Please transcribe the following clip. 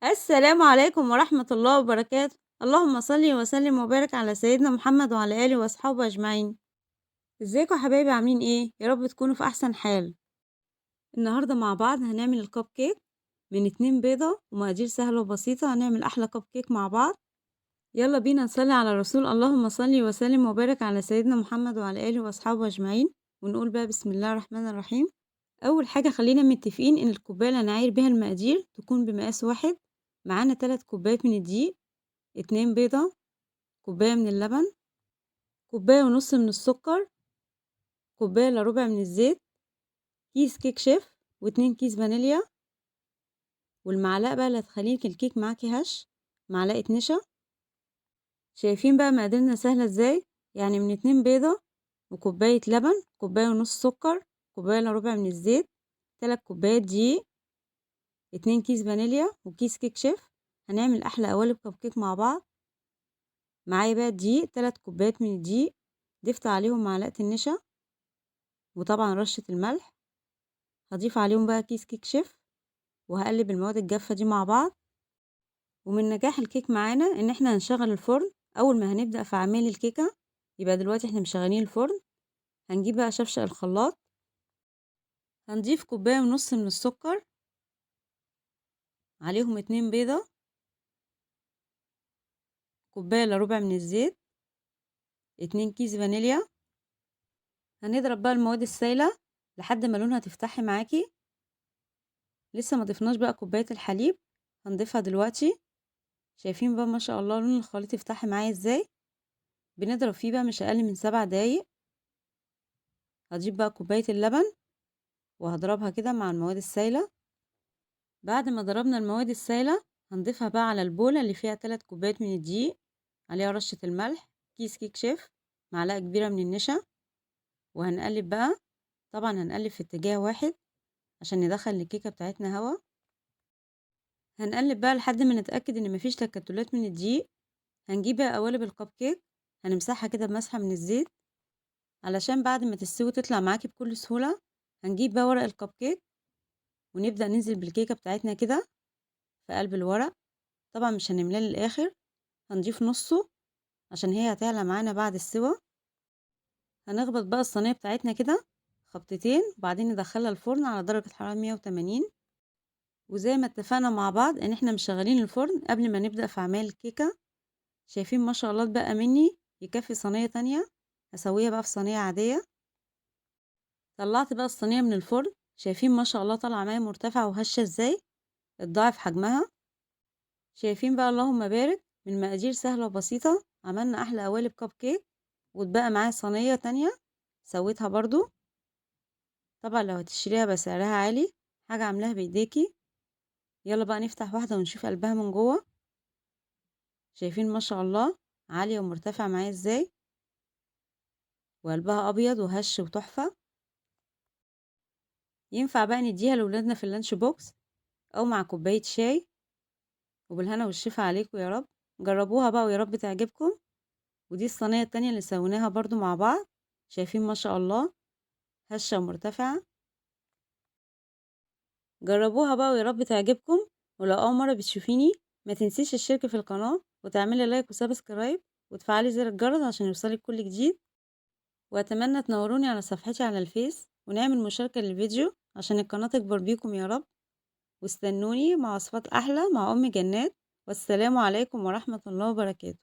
السلام عليكم ورحمة الله وبركاته. اللهم صل وسلم وبارك على سيدنا محمد وعلى آله وأصحابه أجمعين. ازيكم يا حبايبي، عاملين ايه؟ يا رب تكونوا في أحسن حال. النهاردة مع بعض هنعمل الكب كيك من 2 بيضة، ومقادير سهلة وبسيطة. هنعمل أحلى كب كيك مع بعض. يلا بينا نصلي على الرسول. اللهم صل وسلم وبارك على سيدنا محمد وعلى آله وأصحابه أجمعين. ونقول بقى بسم الله الرحمن الرحيم. أول حاجة خلينا متفقين إن الكوباية اللي هنعاير بيها المقادير تكون بمقاس واحد. معانا 3 كوبايات من الدقيق، 2 بيضة، كوباية من اللبن، كوباية ونص من السكر، كوباية إلا ربع من الزيت، كيس كيك شيف، و2 كيس فانيليا. والمعلقة بقى اللي هتخليك الكيك معاكي هش، معلقة نشا. شايفين بقى مقاديرنا سهلة ازاي؟ يعني من 2 بيضة، وكوباية لبن، كوباية ونص سكر، كوباية إلا ربع من الزيت، 3 كوبايات دقيق، 2 كيس فانيليا، وكيس كيك شيف. هنعمل أحلى قوالب كب كيك مع بعض. معايا بقى الدقيق، 3 كوبايات من الدقيق، ضفت عليهم معلقة النشا، وطبعا رشة الملح. هضيف عليهم بقى كيس كيك شيف، وهقلب المواد الجافة دي مع بعض. ومن نجاح الكيك معانا ان احنا هنشغل الفرن اول ما هنبدأ في اعمال الكيكة. يبقى دلوقتي احنا مشغلين الفرن. هنجيب بقى شفشق الخلاط، هنضيف كوباية ونص من السكر، عليهم 2 بيضة، كوباية الا ربع من الزيت، 2 كيس فانيليا. هنضرب بقى المواد السايلة لحد ما لونها تفتحي معاكي. لسه ما ضفناش بقى كوباية الحليب، هنضيفها دلوقتي. شايفين بقى ما شاء الله لون الخليط يفتحي معايا ازاي؟ بنضرب فيه بقى مش اقل من 7 دقايق. هضيف بقى كوباية اللبن، وهضربها كده مع المواد السايلة. بعد ما ضربنا المواد السايلة، هنضيفها بقى على البولة اللي فيها 3 كوبايات من الدقيق، عليها رشة الملح، كيس كيك شيف، معلقة كبيرة من النشا. وهنقلب بقى. طبعا هنقلب في اتجاه واحد عشان ندخل الكيكة بتاعتنا هوا. هنقلب بقى لحد ما نتأكد ان مفيش تكتلات من الدقيق. هنجيب بقى قوالب الكب كيك، هنمسحها كده بمسحة من الزيت علشان بعد ما تستوي تطلع معاكي بكل سهولة. هنجيب بقى ورق الكب كيك، ونبدأ ننزل بالكيكة بتاعتنا كده في قلب الورق. طبعا مش هنملاه للآخر، هنضيف نصه عشان هي هتعلى معانا بعد السوا. هنخبط بقى الصينية بتاعتنا كده خبطتين، وبعدين ندخلها الفرن على درجة حرارة 180. وزي ما اتفقنا مع بعض ان احنا مشغلين الفرن قبل ما نبدأ في اعمال الكيكة. شايفين ما شاء الله بقى مني يكفي صينية تانية. هسويها بقى في صينية عادية. طلعت بقى الصينية من الفرن. شايفين ما شاء الله طالعة معايا مرتفعة وهشة ازاي؟ اتضاعف حجمها. شايفين بقى اللهم بارك، من مقادير سهلة وبسيطة عملنا أحلى قوالب كب كيك. واتبقى معايا صينية تانية سويتها برضو. طبعا لو هتشتريها بسعرها عالي، حاجة عاملاها بإيديكي. يلا بقى نفتح واحدة ونشوف قلبها من جوه. شايفين ما شاء الله عالية ومرتفعة معايا ازاي؟ وقلبها أبيض وهش وتحفة. ينفع بقى نديها لولادنا في اللانش بوكس، أو مع كوباية شاي. وبالهنا والشفا عليكم يا رب. جربوها بقى ويا رب تعجبكم. ودي الصينية التانية اللي سويناها برضو مع بعض. شايفين ما شاء الله هشة ومرتفعة. جربوها بقى ويا رب تعجبكم. ولو أول مرة بتشوفيني، ما تنسيش الشرك في القناة وتعملي لايك وسبسكرايب، وتفعلي زر الجرس عشان يوصلك كل جديد. وأتمنى تنوروني على صفحتي على الفيس، ونعمل مشاركة للفيديو عشان القناة تكبر بيكم يا رب. واستنوني مع وصفات أحلى مع أم جنات. والسلام عليكم ورحمة الله وبركاته.